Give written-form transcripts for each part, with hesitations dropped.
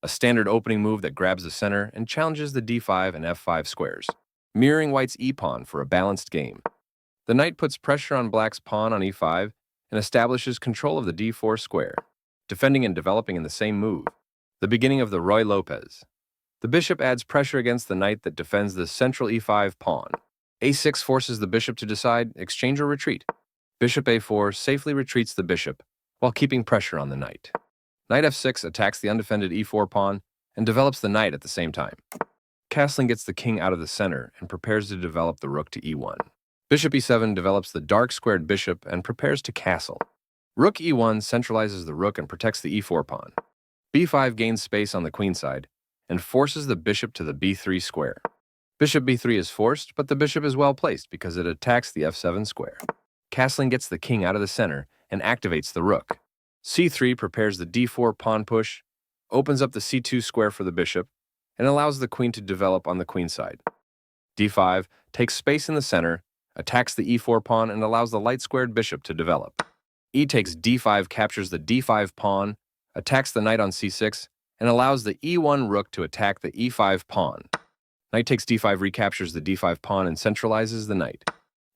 a standard opening move that grabs the center and challenges the d5 and f5 squares, mirroring white's e-pawn for a balanced game. The knight puts pressure on black's pawn on e5 and establishes control of the d4 square, defending and developing in the same move, the beginning of the Ruy Lopez. The bishop adds pressure against the knight that defends the central e5 pawn. a6 forces the bishop to decide exchange or retreat. Bishop a4 safely retreats the bishop while keeping pressure on the knight. Knight f6 attacks the undefended e4 pawn and develops the knight at the same time. Castling gets the king out of the center and prepares to develop the rook to e1. Bishop e7 develops the dark squared bishop and prepares to castle. Rook e1 centralizes the rook and protects the e4 pawn. b5 gains space on the queen side and forces the bishop to the b3 square. Bishop b3 is forced, but the bishop is well placed because it attacks the f7 square. Castling gets the king out of the center and activates the rook. c3 prepares the d4 pawn push, opens up the c2 square for the bishop, and allows the queen to develop on the queen side. d5 takes space in the center, attacks the e4 pawn, and allows the light-squared bishop to develop. E takes d5 captures the d5 pawn, attacks the knight on c6, and allows the e1 rook to attack the e5 pawn. Knight takes d5 recaptures the d5 pawn and centralizes the knight.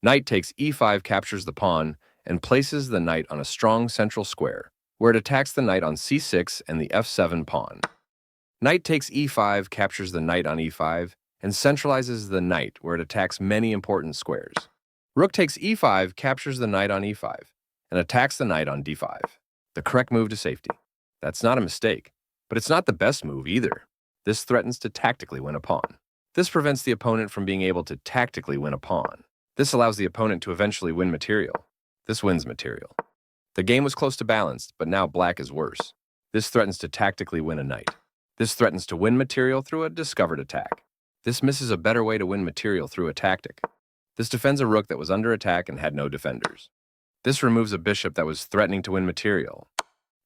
Knight takes e5 captures the pawn and places the knight on a strong central square, where it attacks the knight on c6 and the f7 pawn. Knight takes e5 captures the knight on e5 and centralizes the knight where it attacks many important squares. Rook takes e5 captures the knight on e5 and attacks the knight on d5. The correct move to safety. That's not a mistake, but it's not the best move either. This threatens to tactically win a pawn. This prevents the opponent from being able to tactically win a pawn. This allows the opponent to eventually win material. This wins material. The game was close to balanced, but now black is worse. This threatens to tactically win a knight. This threatens to win material through a discovered attack. This misses a better way to win material through a tactic. This defends a rook that was under attack and had no defenders. This removes a bishop that was threatening to win material.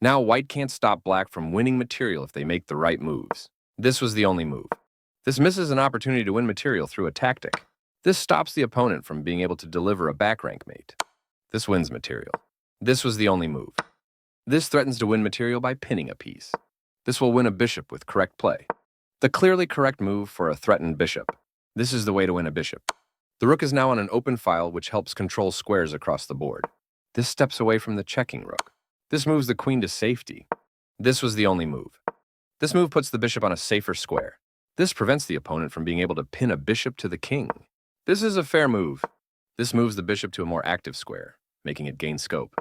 Now white can't stop black from winning material if they make the right moves. This was the only move. This misses an opportunity to win material through a tactic. This stops the opponent from being able to deliver a back rank mate. This wins material. This was the only move. This threatens to win material by pinning a piece. This will win a bishop with correct play. The clearly correct move for a threatened bishop. This is the way to win a bishop. The rook is now on an open file which helps control squares across the board. This steps away from the checking rook. This moves the queen to safety. This was the only move. This move puts the bishop on a safer square. This prevents the opponent from being able to pin a bishop to the king. This is a fair move. This moves the bishop to a more active square, making it gain scope.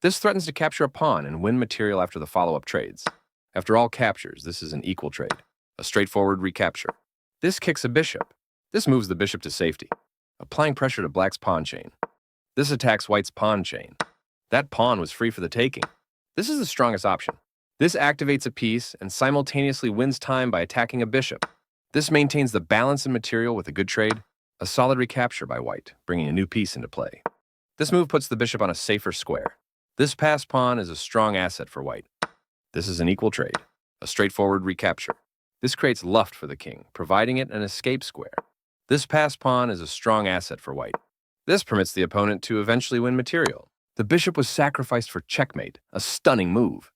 This threatens to capture a pawn and win material after the follow-up trades. After all captures, this is an equal trade, a straightforward recapture. This kicks a bishop. This moves the bishop to safety, applying pressure to black's pawn chain. This attacks white's pawn chain. That pawn was free for the taking. This is the strongest option. This activates a piece and simultaneously wins time by attacking a bishop. This maintains the balance in material with a good trade, a solid recapture by white, bringing a new piece into play. This move puts the bishop on a safer square. This passed pawn is a strong asset for white. This is an equal trade, a straightforward recapture. This creates luft for the king, providing it an escape square. This passed pawn is a strong asset for white. This permits the opponent to eventually win material. The bishop was sacrificed for checkmate, a stunning move.